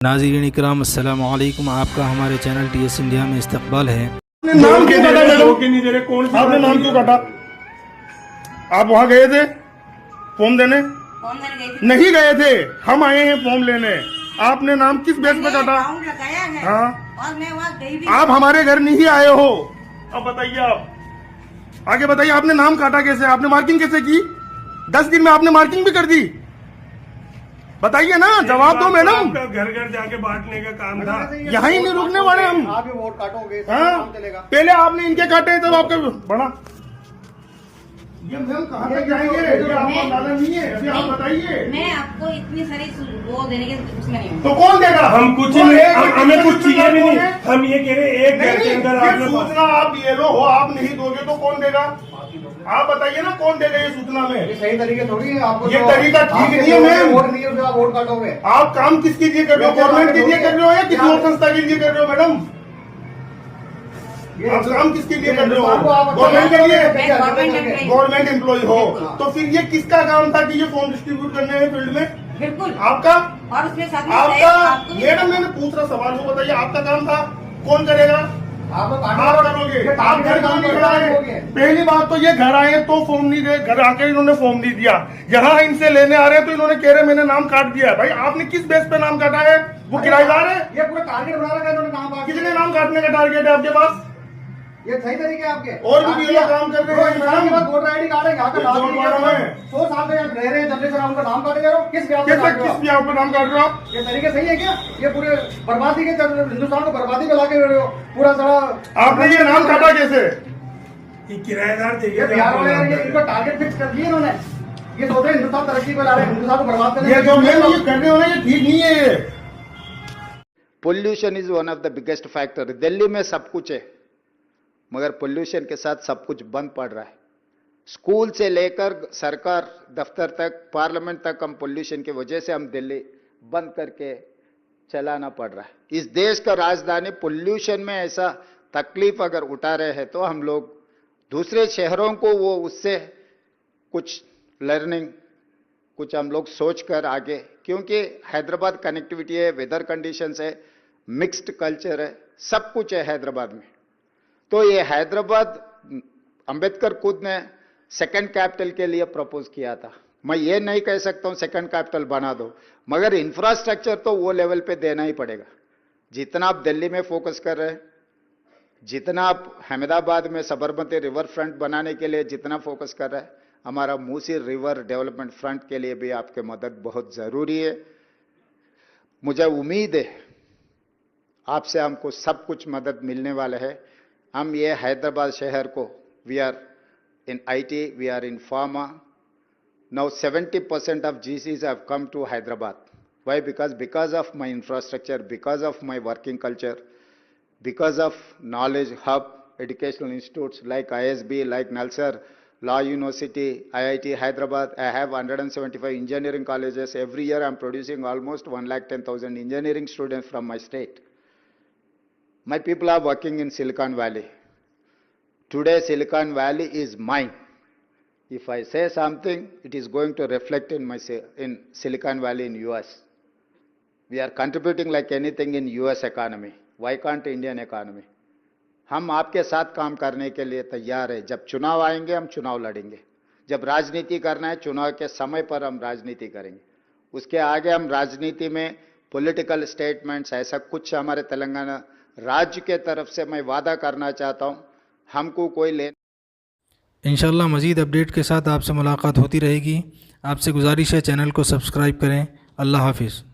नाज़रीन इकराम अस्सलाम वालेकुम। आपका हमारे चैनल TS इंडिया में इस्तकबाल है। नाम क्यों काटा मैडम? आपने नाम क्यों काटा? आप वहाँ गए थे फॉर्म देने? नहीं गए थे, हम आए हैं फॉर्म लेने। आपने नाम किस बेस पे काटा? हाँ, और मैं वहाँ गई भी। आप हमारे घर नहीं आए हो। अब बताइए, आप आगे बताइए, आपने नाम काटा कैसे? आपने मार्किंग कैसे की? 10 दिन में आपने मार्किंग भी कर दी? बताइए ना, जवाब दो मैडम। घर घर जाके बांटने का काम था। यहाँ ही नहीं रुकने वाले हम। आप ही वोट काटोगे, हाँ, काम चलेगा। पहले आपने इनके काटे तब आपका बड़ा। ये मैम कहाँ तक जाएंगे? ये आपको अंदाजा नहीं है, अभी आप बताइए। मैं आपको इतनी सारी वो देने के उसमें नहीं हूँ। तो कौन देगा? हम कुछ कौन नहीं, देगा? हमें कुछ चाहिए भी नहीं। नहीं, हम ये कह रहे हैं एक घर के अंदर ये आपने सूचना आप ये लो हो, आप नहीं दोगे तो कौन देगा? आप बताइए ना, कौन देगा ये सूचना में? ये सही तरीके थोड़ी है। आपको ये जो- तरीका ठीक आपके नहीं है जो मैम। वोट नहीं है उसमें आप वोट काटोगे। आप काम किसके लिए कर रहे हो? गवर्नमेंट के लिए कर रहे हो या किसी और संस्था के लिए कर रहे हो मैडम? आप काम किसके लिए कर रहे हो? गवर्नमेंट के लिए? गवर्नमेंट एम्प्लॉय हो तो फिर ये किसका काम था कि ये फॉर्म डिस्ट्रीब्यूट करने हैं फील्ड में? बिल्कुल। आपका? और उसमें साथ में आपका? आपको भी- मैडम मैंने पूछ रहा सवाल को बताइए, आपका काम था, कौन करेगा? आप आप करोगे। आप घर क्यों नहीं खड़ाए? पहली बात तो ये घर आए तो फॉर्म नहीं दे, घर आके इन्होंने फॉर्म नहीं दिया। यहाँ इनसे लेने आ रहे हैं तो इन्होंने कह रहे मैंने नाम काट दिया। भाई आपने किस बेस पे नाम काटा है? वो किराएदार है? ये पूरा टारगेट बना रखा है इन्होंने नाम काट कितने नाम काटने का टारगेट है आपके पास? ये सही तरीके हैं आपके। और भी ये लोग काम कर रहे हैं मैडम। वोटर ID कार्ड है, यहाँ का ये नाम वोट नहीं वालों है। में। 100 साल से यहाँ रह रहे हैं, जनरेशन उनका नाम काटे जा रहे हो। किस ब्याह पे कैसे काट रहे हो किस आप? भी आप पे नाम काट रहे हो आप? ये तरीके सही है क्या? ये पूरे बर्बादी के हिंदुस्तान को बर्बादी में लाके रहे हो पूरा सारा। आपने ये नाम काटा कैसे? ये किराएदार थे। ये बिहार वाले यार, ये इनका टारगेट फिक्स कर दिया इन्होंने। ये सोच रहे हैं हिंदुस्तान तरक्की पे ला रहे हैं, हिंदुस्तान को बर्बाद करने ये जो मैम ये कर रहे हो ना, ये ठीक नहीं है। ये pollution is one of the biggest factor. Delhi में सब कुछ है मगर पोल्यूशन के साथ सब कुछ बंद पड़ रहा है। स्कूल से लेकर सरकार दफ्तर तक, पार्लियामेंट तक हम पोल्यूशन की वजह से हम दिल्ली बंद करके चलाना पड़ रहा है। इस देश का राजधानी पोल्यूशन में ऐसा तकलीफ अगर उठा रहे हैं तो हम लोग दूसरे शहरों को वो उससे कुछ लर्निंग, कुछ हम लोग सोच कर आगे, क्योंकि हैदराबाद कनेक्टिविटी है, वेदर कंडीशंस है, मिक्स्ड कल्चर है, सब कुछ है हैदराबाद में। तो ये हैदराबाद अंबेडकर खुद ने सेकंड कैपिटल के लिए प्रपोज किया था। मैं ये नहीं कह सकता हूं सेकंड कैपिटल बना दो, मगर इंफ्रास्ट्रक्चर तो वो लेवल पे देना ही पड़ेगा। जितना आप दिल्ली में फोकस कर रहे हैं, जितना आप अहमदाबाद में सबरमती रिवर फ्रंट बनाने के लिए जितना फोकस कर रहे हैं, हमारा मूसी रिवर डेवलपमेंट फ्रंट के लिए भी आपकी मदद बहुत जरूरी है। मुझे उम्मीद है आपसे हमको सब कुछ मदद मिलने वाला है। हम ये हैदराबाद शहर को, we are in IT, we are in pharma. Now 70% of GCs have come to Hyderabad. Why? Because of my infrastructure, because of my working culture, because of knowledge hub, educational institutes like ISB, like Nalsar, Law University, IIT Hyderabad. I have 175 engineering colleges. Every year I'm producing almost 110,000 engineering students from my state. My people are working in Silicon Valley. Today Silicon Valley is mine. If I say something, it is going to reflect in Silicon Valley in US. We are contributing like anything in US economy. Why can't Indian economy? हम आपके साथ काम करने के लिए तैयार है। जब चुनाव आएंगे हम चुनाव लड़ेंगे। जब राजनीति करना है, चुनाव के समय पर हम राजनीति करेंगे। उसके आगे हम राजनीति में पॉलिटिकल स्टेटमेंट्स ऐसा कुछ हमारे तेलंगाना राज्य के तरफ से मैं वादा करना चाहता हूं, हमको कोई ले। इंशाल्लाह मज़ीद अपडेट के साथ आपसे मुलाकात होती रहेगी। आपसे गुजारिश है चैनल को सब्सक्राइब करें। अल्लाह हाफिज़।